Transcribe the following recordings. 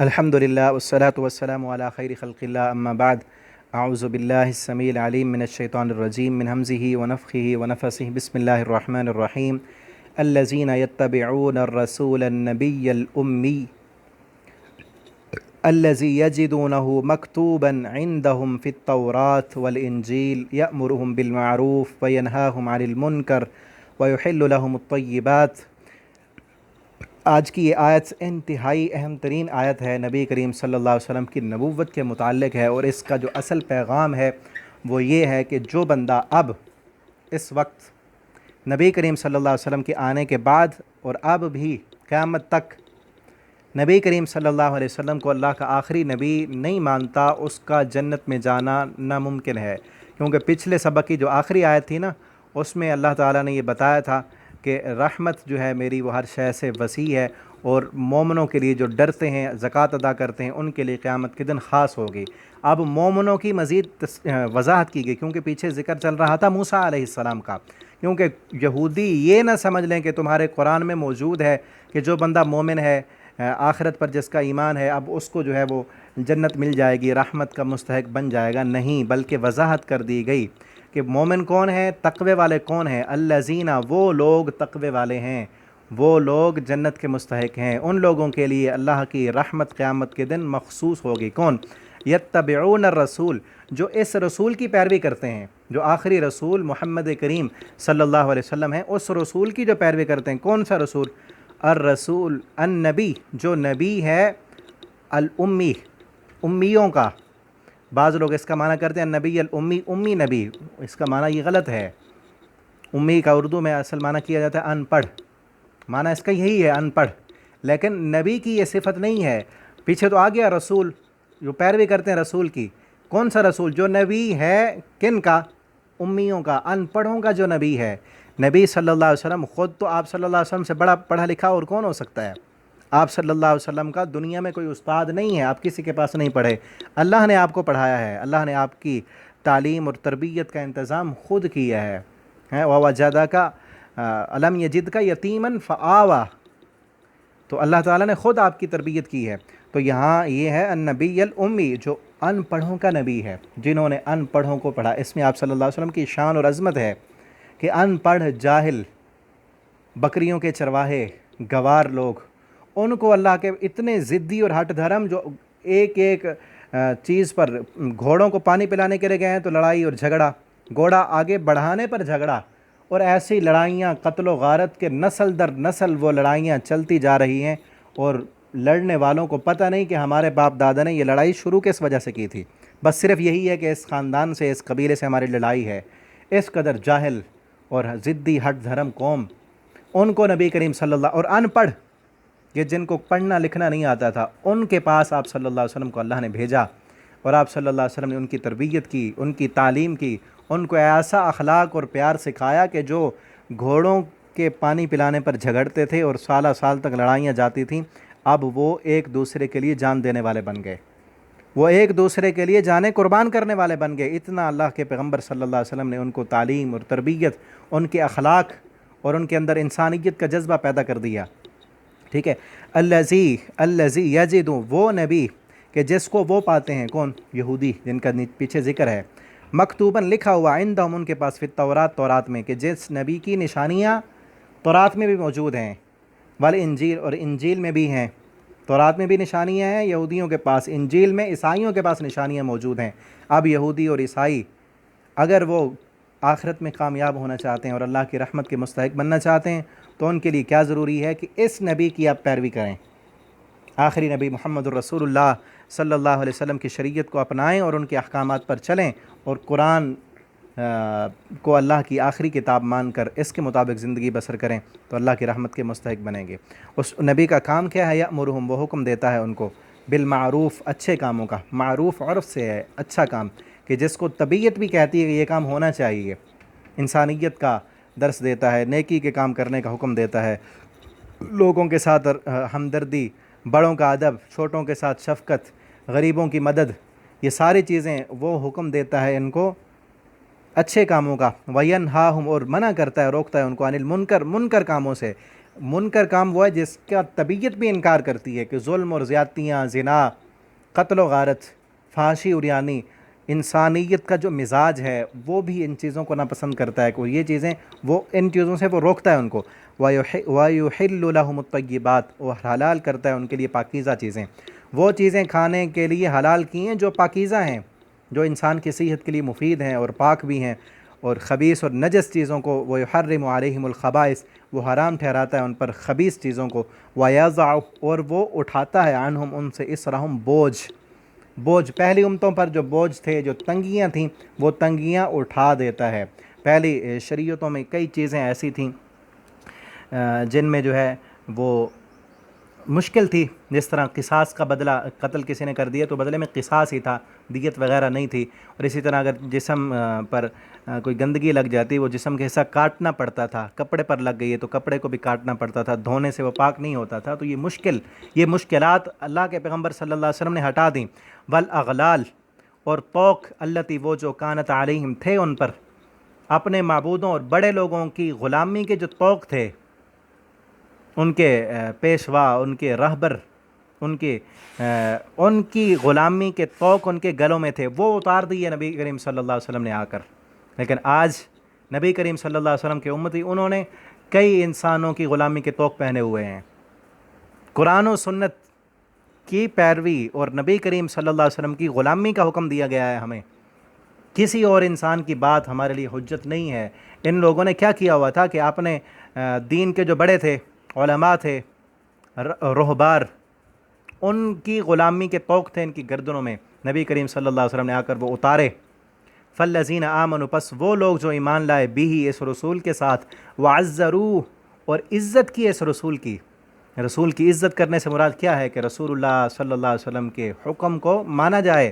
الحمدللہ والصلاة والسلام علی خیر خلق اللہ اما بعد اعوذ باللہ السمیع العلیم من الشیطان الرجیم من ہمزہ ونفخہ ونفثہ بسم اللہ الرحمن الرحیم الذین یتبعون الرسول النبی الأمی الذی یجدونہ مکتوبا عندہم فی التوراة والانجیل یأمرہم بالمعروف وینہاہم عن المنکر ویحل لہم الطیبات۔ آج کی یہ آیت انتہائی اہم ترین آیت ہے، نبی کریم صلی اللہ علیہ وسلم کی نبوت کے متعلق ہے، اور اس کا جو اصل پیغام ہے وہ یہ ہے کہ جو بندہ اب اس وقت نبی کریم صلی اللہ علیہ وسلم کے آنے کے بعد اور اب بھی قیامت تک نبی کریم صلی اللہ علیہ وسلم کو اللہ کا آخری نبی نہیں مانتا، اس کا جنت میں جانا ناممکن ہے، کیونکہ پچھلے سبق کی جو آخری آیت تھی نا، اس میں اللہ تعالیٰ نے یہ بتایا تھا کہ رحمت جو ہے میری وہ ہر شے سے وسیع ہے، اور مومنوں کے لیے جو ڈرتے ہیں، زکوٰۃ ادا کرتے ہیں، ان کے لیے قیامت کے دن خاص ہوگی۔ اب مومنوں کی مزید وضاحت کی گئی، کیونکہ پیچھے ذکر چل رہا تھا موسیٰ علیہ السلام کا، کیونکہ یہودی یہ نہ سمجھ لیں کہ تمہارے قرآن میں موجود ہے کہ جو بندہ مومن ہے، آخرت پر جس کا ایمان ہے، اب اس کو جو ہے وہ جنت مل جائے گی، رحمت کا مستحق بن جائے گا۔ نہیں، بلکہ وضاحت کر دی گئی کہ مومن کون ہے، تقوی والے کون ہیں۔ الذین، وہ لوگ تقوی والے ہیں، وہ لوگ جنت کے مستحق ہیں، ان لوگوں کے لیے اللہ کی رحمت قیامت کے دن مخصوص ہوگی۔ کون؟ یتبعون الرسول، جو اس رسول کی پیروی کرتے ہیں، جو آخری رسول محمد کریم صلی اللہ علیہ وسلم ہیں، اس رسول کی جو پیروی کرتے ہیں۔ کون سا رسول؟ الرسول النبی، جو نبی ہے الامی، امیوں کا۔ بعض لوگ اس کا معنی کرتے ہیں نبی الامی، امی نبی، اس کا معنی یہ غلط ہے۔ امی کا اردو میں اصل معنی کیا جاتا ہے ان پڑھ، معنی اس کا یہی ہے، ان پڑھ، لیکن نبی کی یہ صفت نہیں ہے۔ پیچھے تو آ گیا رسول، جو پیروی کرتے ہیں رسول کی۔ کون سا رسول؟ جو نبی ہے کن کا؟ امیوں کا، ان پڑھوں کا جو نبی ہے۔ نبی صلی اللہ علیہ وسلم خود تو آپ صلی اللہ علیہ وسلم سے بڑا پڑھا لکھا اور کون ہو سکتا ہے؟ آپ صلی اللہ علیہ وسلم کا دنیا میں کوئی استاد نہیں ہے، آپ کسی کے پاس نہیں پڑھے، اللہ نے آپ کو پڑھایا ہے، اللہ نے آپ کی تعلیم اور تربیت کا انتظام خود کیا ہے۔ وَوَجَدَكَ أَلَمْ يَجِدْكَ يَتِيمًا فَآوَىٰ، تو اللہ تعالیٰ نے خود آپ کی تربیت کی ہے۔ تو یہاں یہ ہے النبی الامی، جو ان پڑھوں کا نبی ہے، جنہوں نے ان پڑھوں کو پڑھا۔ اس میں آپ صلی اللہ علیہ وسلم کی شان اور عظمت ہے کہ ان پڑھ جاہل، بکریوں کے چرواہے، گوار لوگ، ان کو اللہ کے اتنے ضدی اور ہٹ دھرم، جو ایک ایک چیز پر، گھوڑوں کو پانی پلانے کے لیے گئے ہیں تو لڑائی اور جھگڑا، گھوڑا آگے بڑھانے پر جھگڑا، اور ایسی لڑائیاں قتل و غارت کے نسل در نسل وہ لڑائیاں چلتی جا رہی ہیں، اور لڑنے والوں کو پتہ نہیں کہ ہمارے باپ دادا نے یہ لڑائی شروع کس وجہ سے کی تھی، بس صرف یہی ہے کہ اس خاندان سے، اس قبیلے سے ہماری لڑائی ہے۔ اس قدر جاہل اور ضدی ہٹ دھرم قوم، ان کو نبی کریم صلی اللہ، اور ان پڑھ، یہ جن کو پڑھنا لکھنا نہیں آتا تھا، ان کے پاس آپ صلی اللہ علیہ وسلم کو اللہ نے بھیجا، اور آپ صلی اللہ علیہ وسلم نے ان کی تربیت کی، ان کی تعلیم کی، ان کو ایسا اخلاق اور پیار سکھایا کہ جو گھوڑوں کے پانی پلانے پر جھگڑتے تھے اور سالہ سال تک لڑائیاں جاتی تھیں، اب وہ ایک دوسرے کے لیے جان دینے والے بن گئے، وہ ایک دوسرے کے لیے جانیں قربان کرنے والے بن گئے۔ اتنا اللہ کے پیغمبر صلی اللہ علیہ وسلم نے ان کو تعلیم اور تربیت، ان کے اخلاق اور ان کے اندر انسانیت کا جذبہ پیدا کر دیا۔ ٹھیک ہے، الذی یجد، وہ نبی کہ جس کو وہ پاتے ہیں، کون؟ یہودی، جن کا پیچھے ذکر ہے، مکتوباً لکھا ہوا، عندہم، ان کے پاس، فی التوراۃ، تورات میں، کہ جس نبی کی نشانیاں تورات میں بھی موجود ہیں، والانجیل، اور انجیل میں بھی ہیں۔ تورات میں بھی نشانیاں ہیں یہودیوں کے پاس، انجیل میں عیسائیوں کے پاس نشانیاں موجود ہیں۔ اب یہودی اور عیسائی اگر وہ آخرت میں کامیاب ہونا چاہتے ہیں اور اللہ کی رحمت کے مستحق بننا چاہتے ہیں، تو ان کے لیے کیا ضروری ہے کہ اس نبی کی آپ پیروی کریں، آخری نبی محمد الرسول اللہ صلی اللہ علیہ وسلم کی شریعت کو اپنائیں اور ان کے احکامات پر چلیں، اور قرآن کو اللہ کی آخری کتاب مان کر اس کے مطابق زندگی بسر کریں، تو اللہ کی رحمت کے مستحق بنیں گے۔ اس نبی کا کام کیا ہے؟ یأمرہم، وہ حکم دیتا ہے ان کو، بالمعروف، اچھے کاموں کا۔ معروف عرف سے ہے اچھا کام، کہ جس کو طبیعت بھی کہتی ہے کہ یہ کام ہونا چاہیے، انسانیت کا درس دیتا ہے، نیکی کے کام کرنے کا حکم دیتا ہے، لوگوں کے ساتھ ہمدردی، بڑوں کا ادب، چھوٹوں کے ساتھ شفقت، غریبوں کی مدد، یہ ساری چیزیں وہ حکم دیتا ہے ان کو اچھے کاموں کا۔ وینہاہم، اور منع کرتا ہے، روکتا ہے ان کو، عن المنکر، منکر کاموں سے۔ منکر کام وہ ہے جس کا طبیعت بھی انکار کرتی ہے، کہ ظلم اور زیادتیاں، زنا، قتل و غارت، فحاشی عریانی، انسانیت کا جو مزاج ہے وہ بھی ان چیزوں کو ناپسند کرتا ہے، کہ یہ چیزیں وہ ان چیزوں سے وہ روکتا ہے ان کو۔ وَيُحِلُّ لَهُمُ الطَّيِّبَاتِ، وہ حلال کرتا ہے ان کے لیے پاکیزہ چیزیں، وہ چیزیں کھانے کے لیے حلال کی ہیں جو پاکیزہ ہیں، جو انسان کی صحت کے لیے مفید ہیں اور پاک بھی ہیں، اور خبیث اور نجس چیزوں کو وَيُحَرِّمُ عَلَيْهِمُ الْخَبَائِثَ، وہ حرام ٹھہراتا ہے ان پر خبیث چیزوں کو، وَيَضَعُ، اور وہ اٹھاتا ہے عنہم ان سے اصرہم بوجھ پہلی امتوں پر جو بوجھ تھے، جو تنگیاں تھیں، وہ تنگیاں اٹھا دیتا ہے۔ پہلی شریعتوں میں کئی چیزیں ایسی تھیں جن میں جو ہے وہ مشکل تھی، جس طرح قصاص کا بدلہ، قتل کسی نے کر دیا تو بدلے میں قصاص ہی تھا، دیت وغیرہ نہیں تھی۔ اور اسی طرح اگر جسم پر کوئی گندگی لگ جاتی، وہ جسم کے حصہ کاٹنا پڑتا تھا، کپڑے پر لگ گئی ہے تو کپڑے کو بھی کاٹنا پڑتا تھا، دھونے سے وہ پاک نہیں ہوتا تھا۔ تو یہ مشکلات اللہ کے پیغمبر صلی اللہ علیہ وسلم نے ہٹا دیں۔ والاغلال، اور طوق، التی، وہ جو کانت علیہم، تھے ان پر، اپنے معبودوں اور بڑے لوگوں کی غلامی کے جو طوق تھے، ان کے پیشوا، ان کے رہبر، ان کی غلامی کے طوق ان کے گلوں میں تھے، وہ اتار دیے نبی کریم صلی اللہ علیہ وسلم نے آ کر۔ لیکن آج نبی کریم صلی اللہ علیہ وسلم کے امتی، انہوں نے کئی انسانوں کی غلامی کے طوق پہنے ہوئے ہیں۔ قرآن و سنت کی پیروی اور نبی کریم صلی اللہ علیہ وسلم کی غلامی کا حکم دیا گیا ہے ہمیں، کسی اور انسان کی بات ہمارے لیے حجت نہیں ہے۔ ان لوگوں نے کیا کیا ہوا تھا کہ اپنے دین کے جو بڑے تھے، علماء تھے، رہبار، ان کی غلامی کے طوق تھے ان کی گردنوں میں، نبی کریم صلی اللہ علیہ وسلم نے آ کر وہ اتارے۔ فالذین آمنوا، پس وہ لوگ جو ایمان لائے، بھی اس رسول کے ساتھ، وعزروہ، اور عزت کی اس رسول کی۔ رسول کی عزت کرنے سے مراد کیا ہے؟ کہ رسول اللہ صلی اللہ علیہ وسلم کے حکم کو مانا جائے،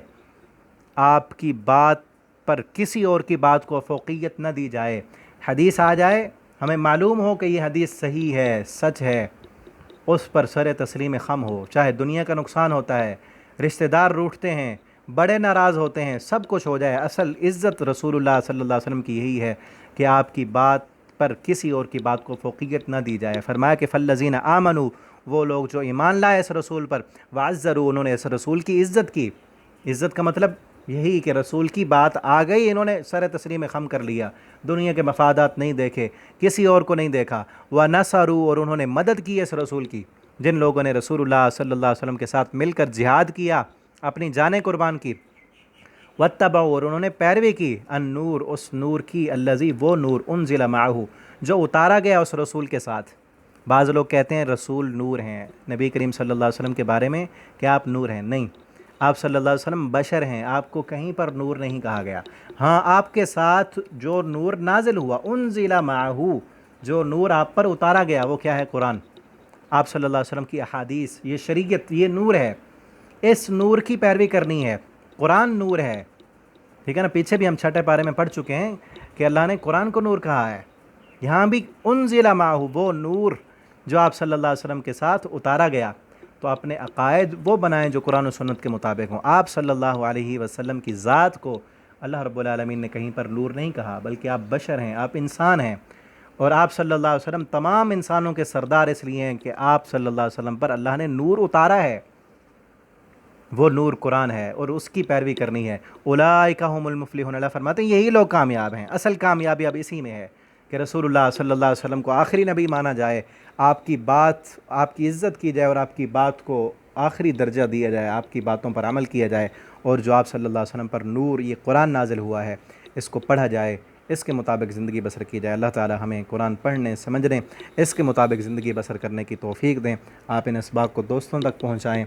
آپ کی بات پر کسی اور کی بات کو فوقیت نہ دی جائے۔ حدیث آ جائے، ہمیں معلوم ہو کہ یہ حدیث صحیح ہے، سچ ہے، اس پر سر تسلیم خم ہو، چاہے دنیا کا نقصان ہوتا ہے، رشتہ دار روٹھتے ہیں، بڑے ناراض ہوتے ہیں، سب کچھ ہو جائے، اصل عزت رسول اللہ صلی اللہ علیہ وسلم کی یہی ہے کہ آپ کی بات پر کسی اور کی بات کو فوقیت نہ دی جائے۔ فرمایا کہ فالذین آمنوا، وہ لوگ جو ایمان لائے اس رسول پر، وعزروا، انہوں نے اس رسول کی عزت کی۔ عزت کا مطلب یہی کہ رسول کی بات آ گئی، انہوں نے سر تسلیم خم کر لیا، دنیا کے مفادات نہیں دیکھے، کسی اور کو نہیں دیکھا۔ وَنَصَرُوا، اور انہوں نے مدد کی اس رسول کی، جن لوگوں نے رسول اللہ صلی اللہ علیہ وسلم کے ساتھ مل کر جہاد کیا، اپنی جانیں قربان کی۔ وَاتَّبَعُوا، اور انہوں نے پیروی کی، النور، اس نور کی، الذی، وہ نور، انزل معہ، جو اتارا گیا اس رسول کے ساتھ۔ بعض لوگ کہتے ہیں رسول نور ہیں نبی کریم صلی اللہ علیہ وسلم کے بارے میں، کہ آپ نور ہیں۔ نہیں، آپ صلی اللہ علیہ وسلم بشر ہیں، آپ کو کہیں پر نور نہیں کہا گیا۔ ہاں، آپ کے ساتھ جو نور نازل ہوا، انزل معہ، جو نور آپ پر اتارا گیا، وہ کیا ہے؟ قرآن، آپ صلی اللہ علیہ وسلم کی احادیث، یہ شریعت، یہ نور ہے، اس نور کی پیروی کرنی ہے۔ قرآن نور ہے، ٹھیک ہے نا؟ پیچھے بھی ہم چھٹے پارے میں پڑھ چکے ہیں کہ اللہ نے قرآن کو نور کہا ہے، یہاں بھی انزل معہ، وہ نور جو آپ صلی اللہ علیہ وسلم کے ساتھ اتارا گیا۔ تو اپنے عقائد وہ بنائیں جو قرآن و سنت کے مطابق ہوں۔ آپ صلی اللہ علیہ وسلم کی ذات کو اللہ رب العالمین نے کہیں پر نور نہیں کہا، بلکہ آپ بشر ہیں، آپ انسان ہیں، اور آپ صلی اللہ علیہ وسلم تمام انسانوں کے سردار اس لیے ہیں کہ آپ صلی اللہ علیہ وسلم پر اللہ نے نور اتارا ہے، وہ نور قرآن ہے، اور اس کی پیروی کرنی ہے۔ اولئک هم المفلحون، اللہ فرماتے ہیں یہی لوگ کامیاب ہیں۔ اصل کامیابی اب اسی میں ہے کہ رسول اللہ صلی اللہ علیہ وسلم کو آخری نبی مانا جائے، آپ کی بات، آپ کی عزت کی جائے، اور آپ کی بات کو آخری درجہ دیا جائے، آپ کی باتوں پر عمل کیا جائے، اور جو آپ صلی اللہ علیہ وسلم پر نور، یہ قرآن نازل ہوا ہے، اس کو پڑھا جائے، اس کے مطابق زندگی بسر کی جائے۔ اللہ تعالی ہمیں قرآن پڑھنے، سمجھنے، اس کے مطابق زندگی بسر کرنے کی توفیق دیں۔ آپ ان اسباق کو دوستوں تک پہنچائیں،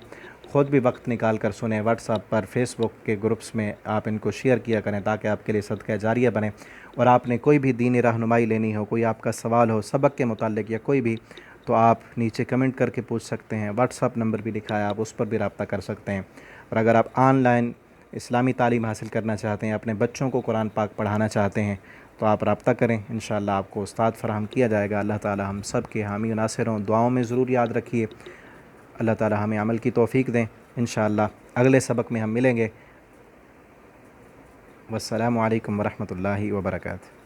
خود بھی وقت نکال کر سنیں، واٹس ایپ پر، فیس بک کے گروپس میں آپ ان کو شیئر کیا کریں تاکہ آپ کے لیے صدقہ جاریہ بنے۔ اور آپ نے کوئی بھی دینی رہنمائی لینی ہو، کوئی آپ کا سوال ہو سبق کے متعلق یا کوئی بھی، تو آپ نیچے کمنٹ کر کے پوچھ سکتے ہیں۔ واٹس ایپ نمبر بھی لکھا ہے، آپ اس پر بھی رابطہ کر سکتے ہیں۔ اور اگر آپ آن لائن اسلامی تعلیم حاصل کرنا چاہتے ہیں، اپنے بچوں کو قرآن پاک پڑھانا چاہتے ہیں، تو آپ رابطہ کریں، انشاءاللہ آپ کو استاد فراہم کیا جائے گا۔ اللہ تعالی ہم سب کے حامی و ناصر ہوں، دعاؤں میں ضرور یاد رکھیے۔ اللہ تعالی ہمیں عمل کی توفیق دیں۔ انشاءاللہ اگلے سبق میں ہم ملیں گے۔ والسلام علیکم ورحمۃ اللہ وبرکاتہ۔